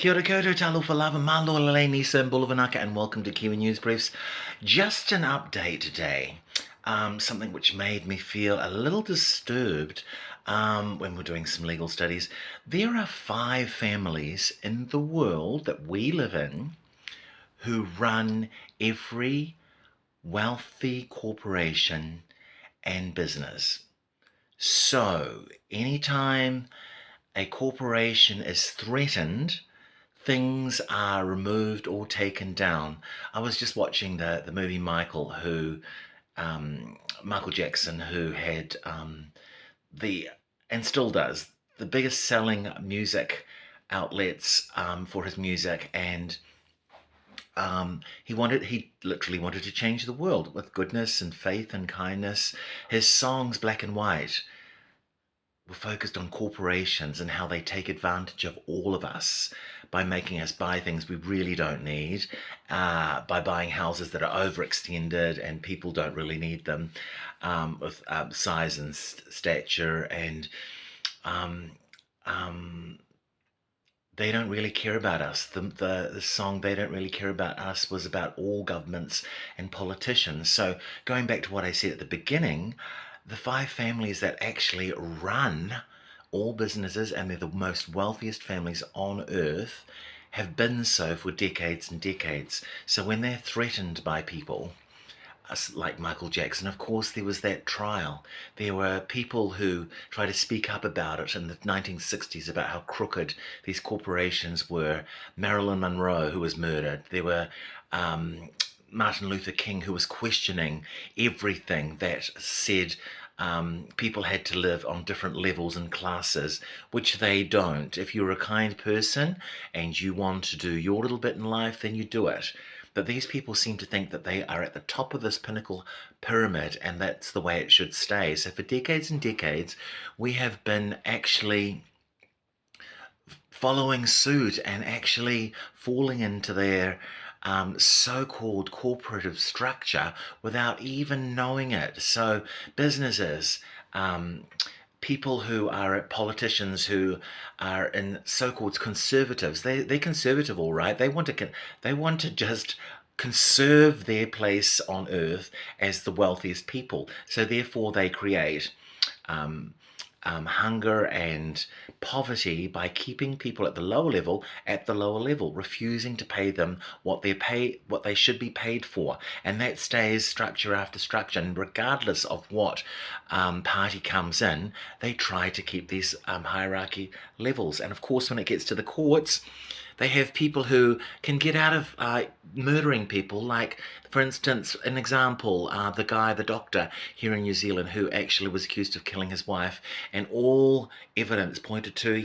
Kia ora koutou, talofa lava, malo lele nisa and bulavanaka, and welcome to Kiwi News Briefs. Just an update today. Something which made me feel a little disturbed when we're doing some legal studies. There are 5 families in the world that we live in who run every wealthy corporation and business. So, anytime a corporation is threatened, things are removed or taken down. I was just watching the movie Michael Jackson, who had the and still does the biggest selling music outlets for his music, and he literally wanted to change the world with goodness and faith and kindness. His songs, Black and White, were focused on corporations and how they take advantage of all of us by making us buy things we really don't need, by buying houses that are overextended and people don't really need them, with size and stature, and um, um, they don't really care about us. The song "They Don't Really Care About Us" was about all governments and politicians. So going back to what I said at the beginning, the 5 families that actually run all businesses, and they're the most wealthiest families on earth, have been so for decades and decades. So when they're threatened by people, like Michael Jackson, of course, there was that trial. There were people who tried to speak up about it in the 1960s about how crooked these corporations were. Marilyn Monroe, who was murdered. There were Martin Luther King, who was questioning everything that said people had to live on different levels and classes, which they don't. If you're a kind person and you want to do your little bit in life, then you do it. But these people seem to think that they are at the top of this pinnacle pyramid, and that's the way it should stay. So for decades and decades, we have been actually following suit and actually falling into their so-called corporative structure without even knowing it. So businesses, people who are politicians who are in so-called conservatives, they're conservative, all right. They want to just conserve their place on earth as the wealthiest people. So therefore they create hunger and poverty by keeping people at the lower level, refusing to pay them what they should be paid for, and that stays structure after structure. And regardless of what party comes in, they try to keep these hierarchy levels. And of course, when it gets to the courts, they have people who can get out of murdering people. Like, for instance, an example, the doctor here in New Zealand who actually was accused of killing his wife, and all evidence pointed to,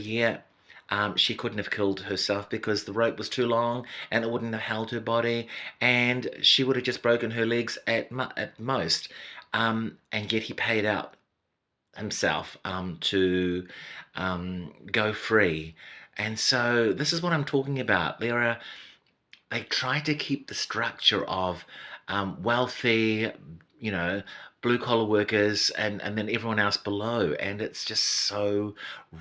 she couldn't have killed herself because the rope was too long and it wouldn't have held her body, and she would have just broken her legs at most. And yet he paid out himself to go free. And so this is what I'm talking about. They try to keep the structure of wealthy, you know, blue collar workers, and then everyone else below. And it's just so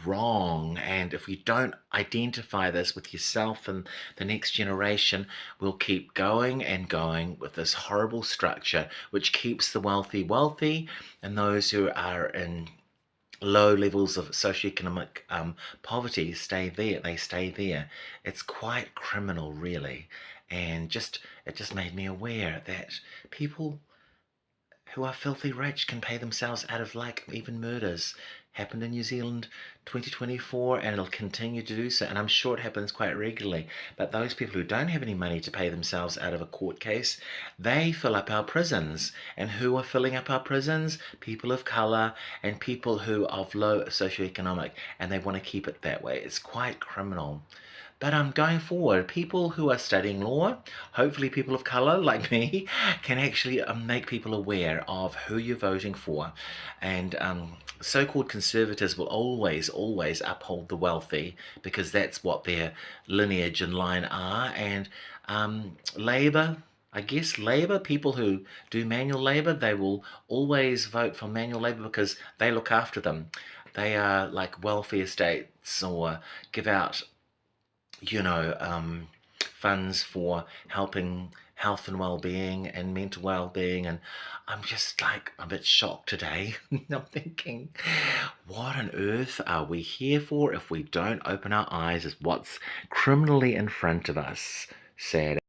wrong. And if we don't identify this with yourself and the next generation, we'll keep going and going with this horrible structure, which keeps the wealthy wealthy, and those who are in low levels of socioeconomic poverty stay there. They stay there. It's quite criminal, really. And it just made me aware that people who are filthy rich can pay themselves out of, like, even murders. Happened in New Zealand 2024, and it'll continue to do so, and I'm sure it happens quite regularly. But those people who don't have any money to pay themselves out of a court case, they fill up our prisons. And who are filling up our prisons? People of colour and people who are of low socioeconomic, and they want to keep it that way. It's quite criminal. But going forward, people who are studying law, hopefully people of colour like me, can actually make people aware of who you're voting for. And so-called conservatives will always uphold the wealthy, because that's what their lineage and line are. And Labour, I guess Labour, people who do manual labour, they will always vote for manual labour because they look after them. They are like welfare states, or give out funds for helping health and well-being and mental well-being, and I'm just like a bit shocked today. I'm thinking, what on earth are we here for if we don't open our eyes as what's criminally in front of us? Sad.